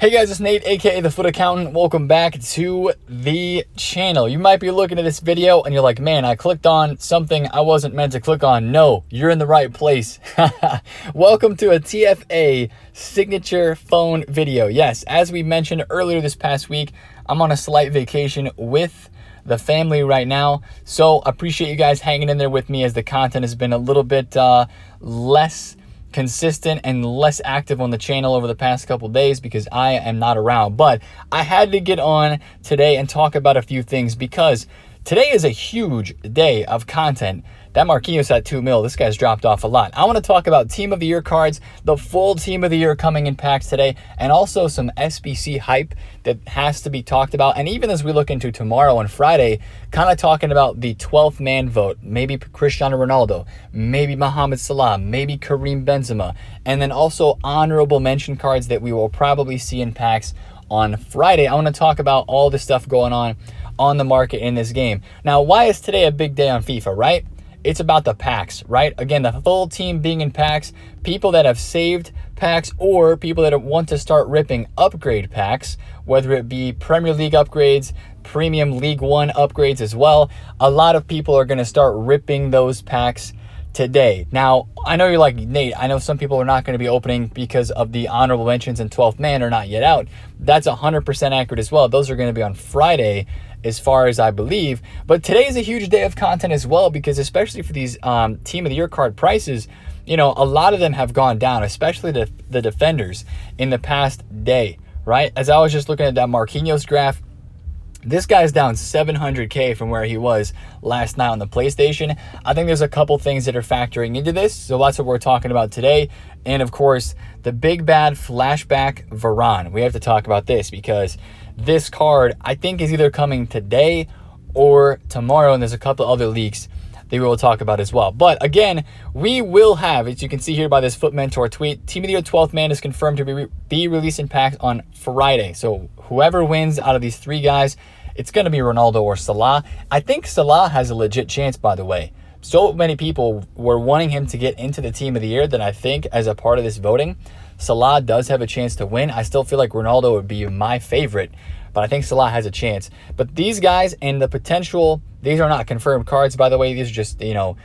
Hey guys, it's Nate, aka TheFutAccountant. Welcome back to the channel. You might be looking at this video and you're like, man, I clicked on something I wasn't meant to click on. No, you're in the right place. Welcome to a TFA signature phone video. Yes, as we mentioned earlier this past week, I'm on a slight vacation with the family right now. So I appreciate you guys hanging in there with me as the content has been a little bit less consistent and less active on the channel over the past couple days because I am not around. But I had to get on today and talk about a few things because today is a huge day of content. That Marquinhos at 2 mil, this guy's dropped off a lot. I want to talk about Team of the Year cards, the full Team of the Year coming in packs today, and also some SBC hype that has to be talked about. And even as we look into tomorrow and Friday, kind of talking about the 12th man vote, maybe Cristiano Ronaldo, maybe Mohamed Salah, maybe Karim Benzema, and then also honorable mention cards that we will probably see in packs on Friday. I want to talk about all the stuff going on the market in this game. Now, why is today a big day on FIFA, right? It's about the packs, right? Again, the full team being in packs, people that have saved packs or people that want to start ripping upgrade packs, whether it be Premier League upgrades, Premium League One upgrades as well. A lot of people are going to start ripping those packs today. Now, I know you're like, Nate, I know some people are not going to be opening because of the honorable mentions and 12th man are not yet out. That's 100% accurate as well. Those are going to be on Friday, as far as I believe. But today is a huge day of content as well, because especially for these Team of the Year card prices, you know, a lot of them have gone down, especially the defenders in the past day, right? As I was just looking at that Marquinhos graph, this guy's down 700K from where he was last night on the PlayStation. I think there's a couple things that are factoring into this, so that's what we're talking about today. And of course, the big bad Flashback Varane. We have to talk about this because this card, I think, is either coming today or tomorrow, and there's a couple other leaks that we will talk about as well. But again, we will have, as you can see here by this Foot Mentor tweet, Team of the Year 12th man is confirmed to be released in packs on Friday. So whoever wins out of these three guys, it's going to be Ronaldo or Salah. I think Salah has a legit chance, by the way. So many people were wanting him to get into the Team of the Year that I think, as a part of this voting, Salah does have a chance to win. I still feel like Ronaldo would be my favorite, but I think Salah has a chance. But these guys and the potential, these are not confirmed cards, by the way. These are just, you know,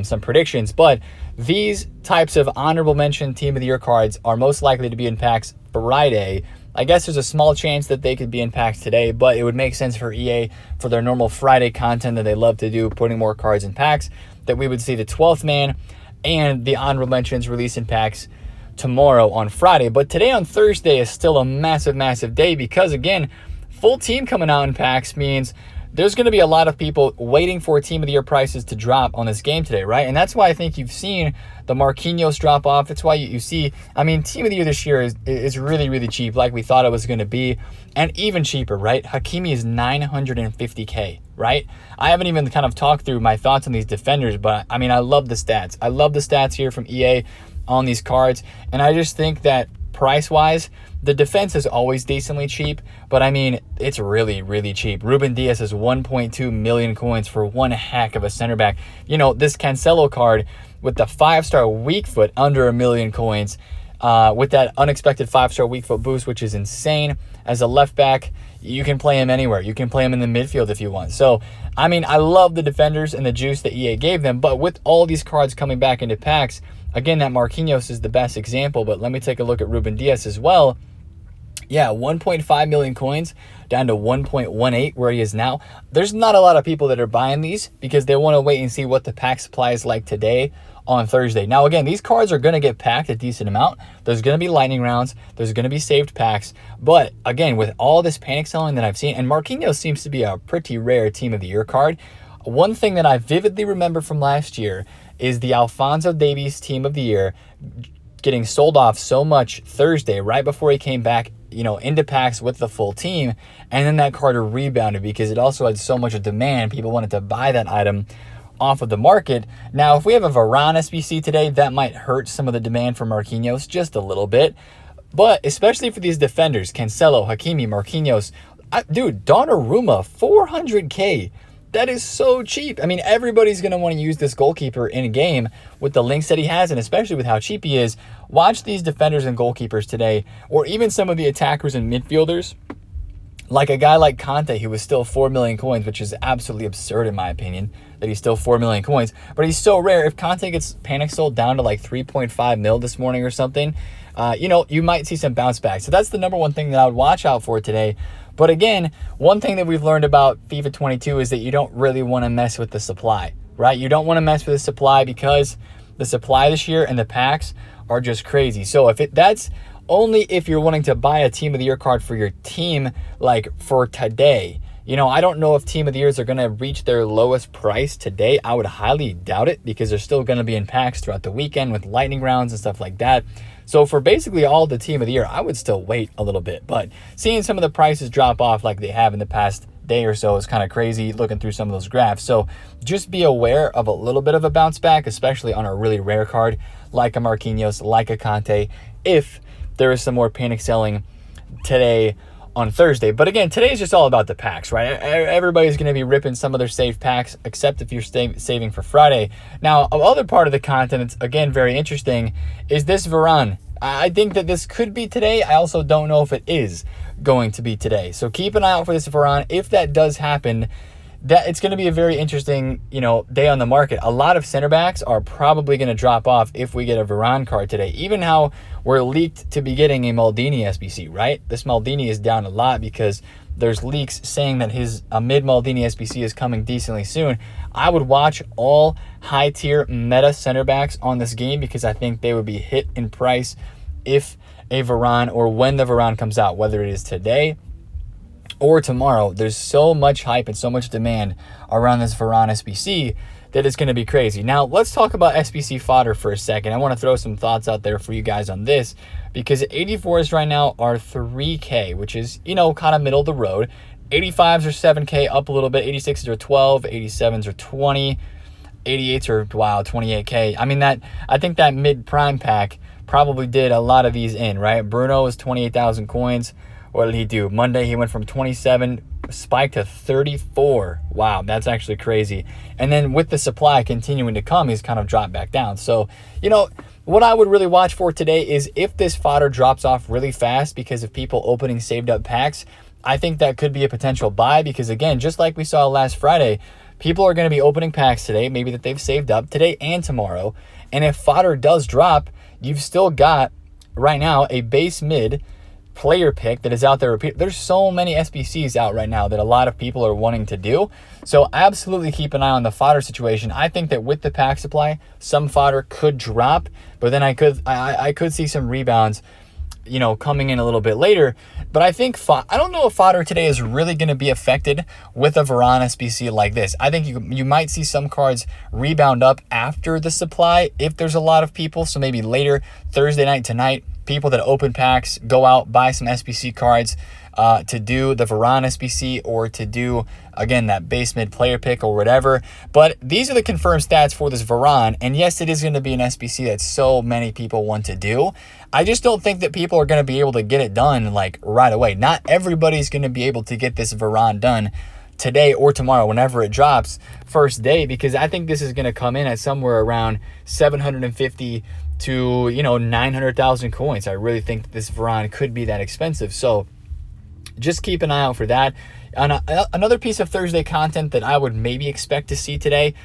some predictions. But these types of honorable mention Team of the Year cards are most likely to be in packs Friday. I guess there's a small chance that they could be in packs today, but it would make sense for EA, for their normal Friday content that they love to do, putting more cards in packs, that we would see the 12th man and the honorable mentions released in packs tomorrow on Friday. But today on Thursday is still a massive day because, again, full team coming out in packs means there's going to be a lot of people waiting for Team of the Year prices to drop on this game today, right? And that's why I think you've seen the Marquinhos drop off. That's why you see, I mean, Team of the Year this year is really cheap, like we thought it was going to be, and even cheaper, right? Hakimi is 950K, right? I haven't even kind of talked through my thoughts on these defenders, but I mean, I love the stats. I love the stats here from EA on these cards, and I just think that price-wise, the defense is always decently cheap, but I mean, it's really cheap. Ruben Dias is 1.2 million coins for one heck of a center back. You know, this Cancelo card with the 5-star weak foot under 1 million coins, with that unexpected 5-star weak foot boost, which is insane. As a left back, you can play him anywhere. You can play him in the midfield if you want. So, I mean, I love the defenders and the juice that EA gave them, but with all these cards coming back into packs, again, that Marquinhos is the best example, but let me take a look at Ruben Dias as well. Yeah, 1.5 million coins down to 1.18 where he is now. There's not a lot of people that are buying these because they want to wait and see what the pack supply is like today on Thursday. Now, again, these cards are going to get packed a decent amount. There's going to be lightning rounds. There's going to be saved packs. But again, with all this panic selling that I've seen, and Marquinhos seems to be a pretty rare Team of the Year card. One thing that I vividly remember from last year is the Alphonso Davies Team of the Year getting sold off so much Thursday right before he came back, you know, into packs with the full team, and then that card rebounded because it also had so much demand. People wanted to buy that item off of the market. Now, if we have a Varane SBC today, that might hurt some of the demand for Marquinhos just a little bit, but especially for these defenders, Cancelo, Hakimi, Marquinhos, dude, Donnarumma, 400K. That is so cheap. I mean, everybody's going to want to use this goalkeeper in a game with the links that he has, and especially with how cheap he is. Watch these defenders and goalkeepers today, or even some of the attackers and midfielders. Like a guy like Conte, who was still 4 million coins, which is absolutely absurd in my opinion, that he's still 4 million coins. But he's so rare. If Conte gets panic sold down to like 3.5 mil this morning or something, you know, you might see some bounce back. So that's the number one thing that I would watch out for today. But again, one thing that we've learned about FIFA 22 is that you don't really want to mess with the supply, right? You don't want to mess with the supply because the supply this year and the packs are just crazy. So that's only if you're wanting to buy a Team of the Year card for your team, like for today. You know, I don't know if Team of the Years are going to reach their lowest price today. I would highly doubt it because they're still going to be in packs throughout the weekend with lightning rounds and stuff like that. So for basically all the Team of the Year, I would still wait a little bit. But seeing some of the prices drop off like they have in the past day or so is kind of crazy looking through some of those graphs. So just be aware of a little bit of a bounce back, especially on a really rare card like a Marquinhos, like a Conte, if there is some more panic selling today on Thursday. But again, today is just all about the packs, right? Everybody's going to be ripping some of their saved packs, except if you're saving for Friday. Now, the other part of the content that's, again, very interesting is this Varane. I think that this could be today. I also don't know if it is going to be today. So keep an eye out for this Varane. If that does happen, that it's going to be a very interesting, you know, day on the market. A lot of center backs are probably going to drop off if we get a Varane card today. Even how we're leaked to be getting a Maldini SBC, right? This Maldini is down a lot because there's leaks saying that a mid Maldini SBC is coming decently soon. I would watch all high tier meta center backs on this game because I think they would be hit in price if a Varane or when the Varane comes out, whether it is today or tomorrow. There's so much hype and so much demand around this Varane SBC that it's going to be crazy. Now, let's talk about SBC fodder for a second. I want to throw some thoughts out there for you guys on this because 84s right now are 3K, which is, you know, kind of middle of the road. 85s are 7K, up a little bit. 86s are 12, 87s are 20, 88s are, wow, 28K. I mean, I think that mid-prime pack probably did a lot of these in, right? Bruno is 28,000 coins. What did he do? Monday, he went from 27, spiked to 34. Wow, that's actually crazy. And then with the supply continuing to come, he's kind of dropped back down. So, you know, what I would really watch for today is if this fodder drops off really fast because of people opening saved up packs, I think that could be a potential buy because, again, just like we saw last Friday, people are going to be opening packs today, maybe that they've saved up today and tomorrow. And if fodder does drop, you've still got, right now, a base mid player pick that is out there. There's so many SBCs out right now that a lot of people are wanting to do. So absolutely keep an eye on the fodder situation. I think that with the pack supply, some fodder could drop, but then I could see some rebounds, you know, coming in a little bit later. But I think I don't know if fodder today is really going to be affected with a Varane SBC like this. I think you might see some cards rebound up after the supply if there's a lot of people. So maybe later Thursday night tonight, people that open packs go out, buy some SBC cards to do the Varane SBC or to do, again, that base mid player pick or whatever. But these are the confirmed stats for this Varane. And yes, it is going to be an SBC that so many people want to do. I just don't think that people are going to be able to get it done like right away. Not everybody's going to be able to get this Varane done today or tomorrow whenever it drops first day, because I think this is going to come in at somewhere around 750 to, you know, 900,000 coins. I really think that this Varane could be that expensive. So just keep an eye out for that. Another piece of Thursday content that I would maybe expect to see today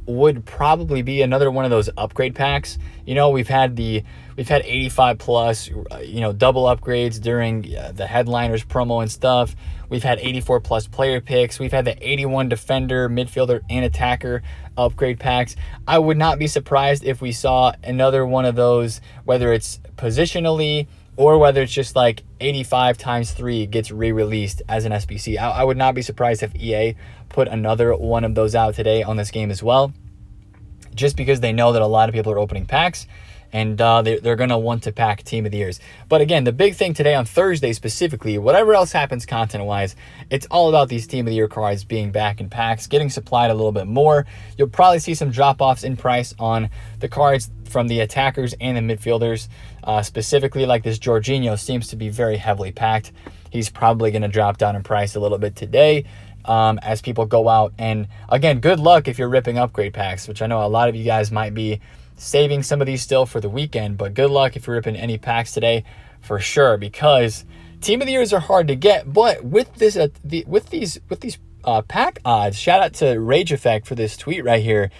would probably be another one of those upgrade packs. You know, we've had 85 plus, you know, double upgrades during the headliners promo and stuff. We've had 84 plus player picks. We've had the 81 defender, midfielder, and attacker upgrade packs. I would not be surprised if we saw another one of those, whether it's positionally or whether it's just like 85 times 3 gets re-released as an SBC. I would not be surprised if EA put another one of those out today on this game as well, just because they know that a lot of people are opening packs and they're going to want to pack Team of the Years. But again, the big thing today on Thursday specifically, whatever else happens content-wise, it's all about these Team of the Year cards being back in packs, getting supplied a little bit more. You'll probably see some drop-offs in price on the cards from the attackers and the midfielders, specifically like this Jorginho seems to be very heavily packed. He's probably going to drop down in price a little bit today. as people go out. And again, good luck if you're ripping upgrade packs, which I know a lot of you guys might be saving some of these still for the weekend, but good luck if you're ripping any packs today for sure, because team of the years are hard to get. But with this with these pack odds, shout out to Rage Effect for this tweet right here.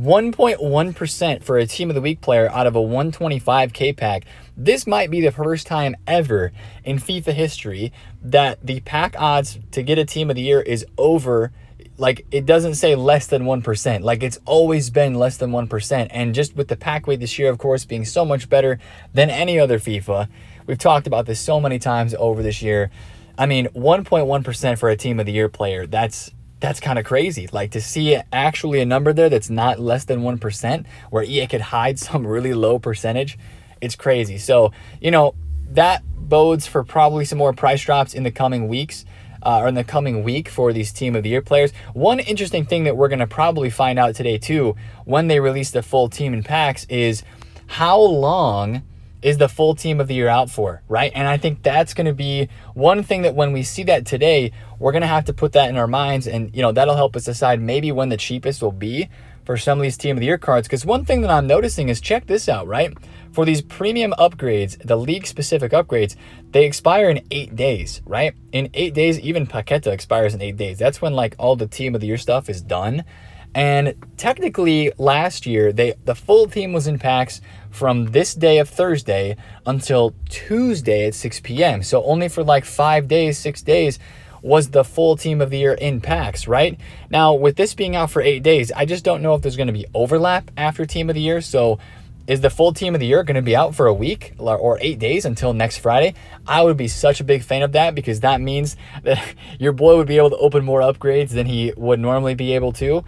1.1% for a team of the week player out of a 125k pack. This might be the first time ever in FIFA history that the pack odds to get a team of the year is over. Like, it doesn't say less than 1%. Like, it's always been less than 1%. And just with the pack weight this year, of course, being so much better than any other FIFA, we've talked about this so many times over this year. I mean, 1.1% for a team of the year player, that's kind of crazy. Like, to see actually a number there that's not less than 1%, where EA could hide some really low percentage, it's crazy. So, you know, that bodes for probably some more price drops in the coming weeks, or in the coming week for these team of the year players. One interesting thing that we're going to probably find out today too, when they release the full team in packs, is how long is the full team of the year out for, right? And I think that's going to be one thing that when we see that today, we're going to have to put that in our minds, and, you know, that'll help us decide maybe when the cheapest will be for some of these team of the year cards. Because one thing that I'm noticing is, check this out, right? For these premium upgrades, the league specific upgrades, they expire in 8 days, right? In 8 days, even Paqueta expires in 8 days. That's when like all the team of the year stuff is done. And technically last year, the full team was in packs from this day of Thursday until Tuesday at 6 p.m. So only for like 5 days, 6 days was the full team of the year in packs, right? Now, with this being out for 8 days, I just don't know if there's going to be overlap after team of the year. So is the full team of the year going to be out for a week or 8 days until next Friday? I would be such a big fan of that, because that means that your boy would be able to open more upgrades than he would normally be able to,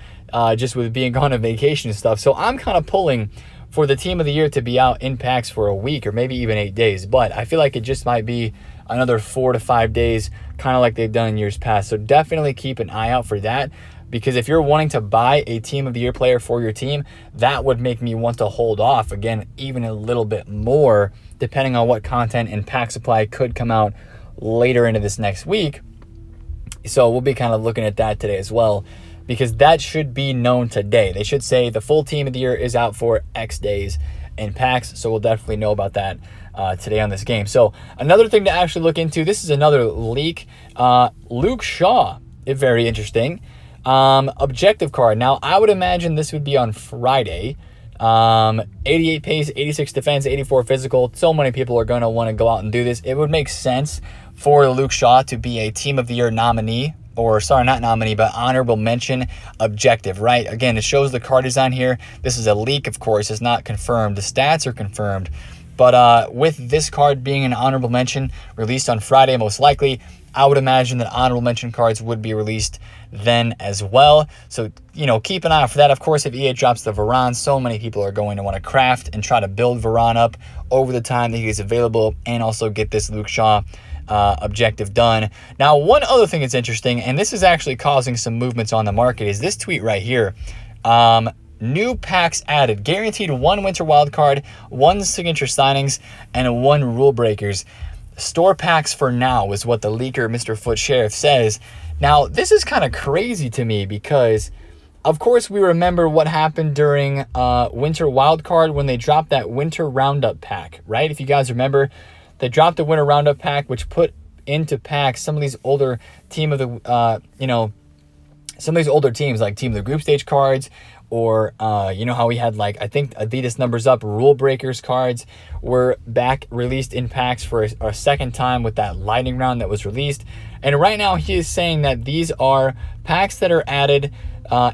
just with being gone on vacation and stuff. So I'm kind of pulling for the team of the year to be out in packs for a week or maybe even 8 days. But I feel like it just might be another 4 to 5 days, kind of like they've done in years past. So definitely keep an eye out for that, because if you're wanting to buy a team of the year player for your team, that would make me want to hold off again even a little bit more, depending on what content and pack supply could come out later into this next week. So we'll be kind of looking at that today as well, because that should be known today. They should say the full team of the year is out for X days in packs. So we'll definitely know about that today on this game. So another thing to actually look into, this is another leak. Luke Shaw, very interesting. Objective card. Now, I would imagine this would be on Friday. 88 pace, 86 defense, 84 physical. So many people are going to want to go out and do this. It would make sense for Luke Shaw to be a team of the year nominee, or sorry, not nominee, but honorable mention objective, right? Again, it shows the card design here. This is a leak, of course. It's not confirmed. The stats are confirmed. But with this card being an honorable mention released on Friday, most likely, I would imagine that honorable mention cards would be released then as well. So, you know, keep an eye out for that. Of course, if EA drops the Varane, so many people are going to want to craft and try to build Varane up over the time that he is available, and also get this Luke Shaw objective done. Now, one other thing that's interesting, and this is actually causing some movements on the market, is this tweet right here. New packs added, guaranteed 1 winter wildcard, 1 signature signings, and 1 rule breakers. Store packs for now is what the leaker, Mr. Foot Sheriff, says. Now, this is kind of crazy to me, because of course we remember what happened during winter wildcard when they dropped that winter roundup pack, right? If you guys remember, they dropped the winter roundup pack, which put into packs some of these older team of the some of these older teams, like team of the group stage cards, or you know how we had, like, I think Adidas Numbers Up rule breakers cards were back released in packs for a second time with that lightning round that was released. And right now he is saying that these are packs that are added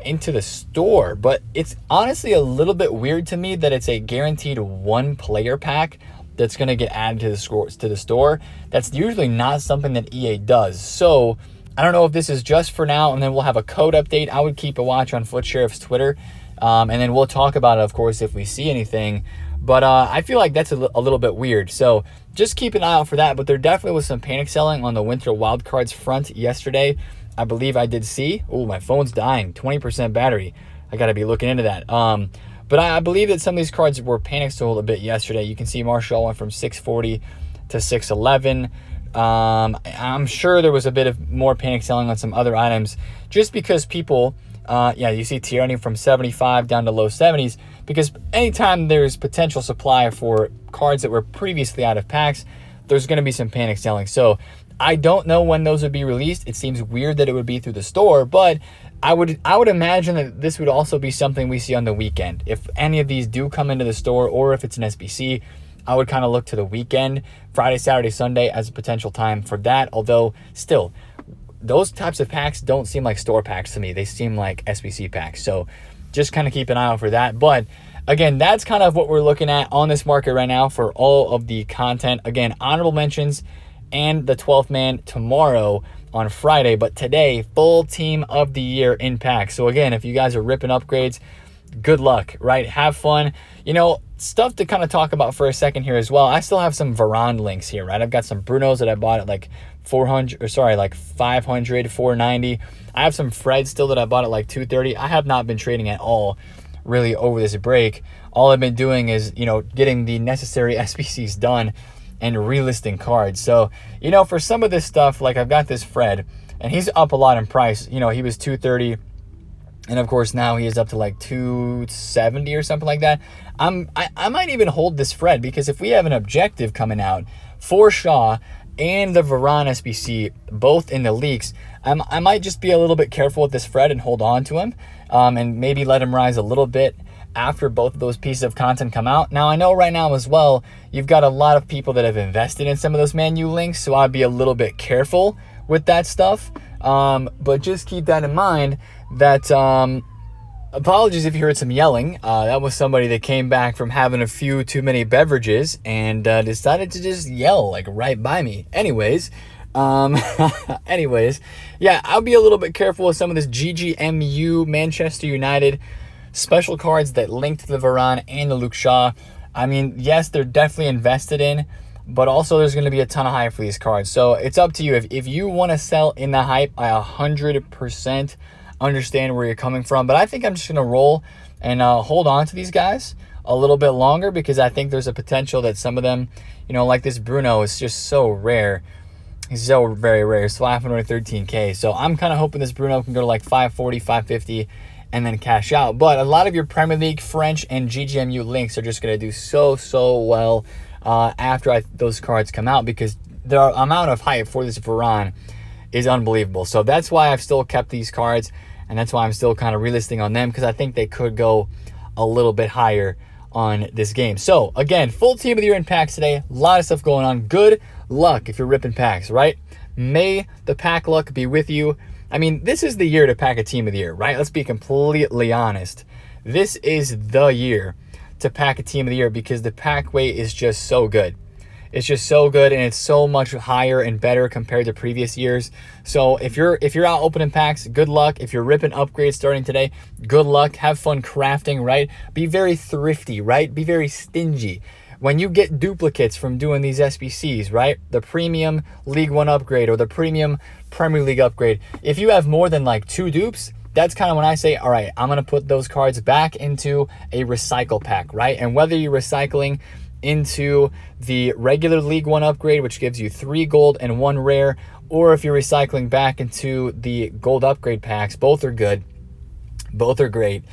into the store, but it's honestly a little bit weird to me that it's a guaranteed 1 player pack that's going to get added to the store. That's usually not something that EA does. So I don't know if this is just for now, and then we'll have a code update. I would keep a watch on Foot Sheriff's Twitter, and then we'll talk about it, of course, if we see anything. But I feel like that's a little bit weird. So just keep an eye out for that. But there definitely was some panic selling on the winter wildcards front yesterday. I believe I did see. Oh, my phone's dying. 20% battery. I got to be looking into that. But I believe that some of these cards were panic sold a bit yesterday. You can see Marshall went from 640 to 611. I'm sure there was a bit of more panic selling on some other items just because people, yeah, you see Tierney from 75 down to low 70s, because anytime there's potential supply for cards that were previously out of packs, there's going to be some panic selling. So I don't know when those would be released. It seems weird that it would be through the store, but I would imagine that this would also be something we see on the weekend. If any of these do come into the store, or if it's an SBC, I would kind of look to the weekend, Friday, Saturday, Sunday, as a potential time for that. Although still, those types of packs don't seem like store packs to me. They seem like SBC packs. So just kind of keep an eye out for that. But again, that's kind of what we're looking at on this market right now for all of the content. Again, honorable mentions and the 12th man tomorrow on Friday. But today, full team of the year in packs. So again, if you guys are ripping upgrades, good luck, right? Have fun. You know, stuff to kind of talk about for a second here as well. I still have some Varane links here, right? I've got some Brunos that I bought at like 400, or sorry, like 500, 490. I have some Freds still that I bought at like 230. I have not been trading at all really over this break. All I've been doing is, you know, getting the necessary SBCs done and relisting cards. So, you know, for some of this stuff, like I've got this Fred, and he's up a lot in price. You know, he was 230. And of course, now he is up to like 270 or something like that. I might even hold this Fred, because if we have an objective coming out for Shaw and the Varane SBC, both in the leaks, I might just be a little bit careful with this Fred and hold on to him, and maybe let him rise a little bit after both of those pieces of content come out. Now, I know right now as well, you've got a lot of people that have invested in some of those Man U links, so I'd be a little bit careful with that stuff. But just keep that in mind that, apologies if you heard some yelling. That was somebody that came back from having a few too many beverages and decided to just yell like right by me. Anyways, yeah, I'll be a little bit careful with some of this GGMU Manchester United special cards that link to the Varane and the Luke Shaw. I mean, yes, they're definitely invested in, but also there's going to be a ton of hype for these cards. So it's up to you. If you want to sell in the hype, I 100% understand where you're coming from. But I think I'm just going to roll and hold on to these guys a little bit longer, because I think there's a potential that some of them, you know, like this Bruno is just so rare. He's so very rare. It's 513K. So I'm kind of hoping this Bruno can go to like 540, 550 and then cash out. But a lot of your Premier League, French, and GGMU links are just going to do so well after those cards come out, because the amount of hype for this Varane is unbelievable. So that's why I've still kept these cards, and that's why I'm still kind of relisting on them, because I think they could go a little bit higher on this game. So again, full team of the year in packs today. A lot of stuff going on. Good luck if you're ripping packs, right? May the pack luck be with you. I mean, this is the year to pack a team of the year, right? Let's be completely honest. This is the year to pack a team of the year, because the pack weight is just so good. It's just so good, and it's so much higher and better compared to previous years. So if you're out opening packs, good luck. If you're ripping upgrades starting today, good luck. Have fun crafting, right? Be very thrifty, right? Be very stingy. When you get duplicates from doing these SBCs, right? The premium League One upgrade or the premium Premier League upgrade. If you have more than like 2 dupes, that's kind of when I say, all right, I'm going to put those cards back into a recycle pack, right? And whether you're recycling into the regular League One upgrade, which gives you 3 gold and 1 rare, or if you're recycling back into the gold upgrade packs, both are good. Both are great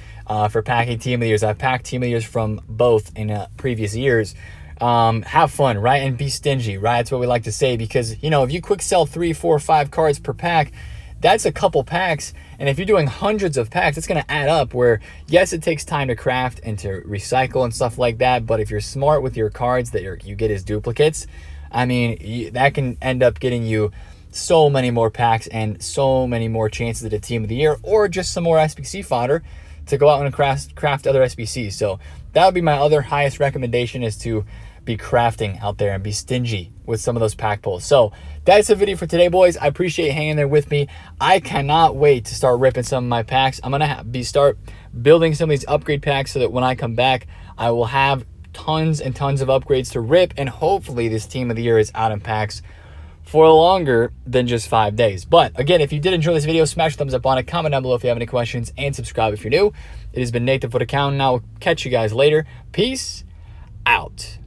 for packing team of the years. I've packed team of the years from both in previous years. Have fun, right? And be stingy, right? That's what we like to say, because, you know, if you quick sell 3, 4, 5 cards per pack, that's a couple packs. And if you're doing hundreds of packs, it's going to add up, where, yes, it takes time to craft and to recycle and stuff like that. But if you're smart with your cards that you get as duplicates, I mean, that can end up getting you so many more packs and so many more chances at a team of the year, or just some more SBC fodder to go out and craft other SBCs. So that would be my other highest recommendation, is to be crafting out there and be stingy with some of those pack pulls. So that's the video for today, boys. I appreciate you hanging there with me. I cannot wait to start ripping some of my packs. I'm gonna start building some of these upgrade packs, so that when I come back, I will have tons and tons of upgrades to rip, and hopefully this team of the year is out in packs for longer than just 5 days. But again, if you did enjoy this video, smash a thumbs up on it, comment down below if you have any questions, and subscribe if you're new. It has been TheFutAccountant. I will catch you guys later. Peace out.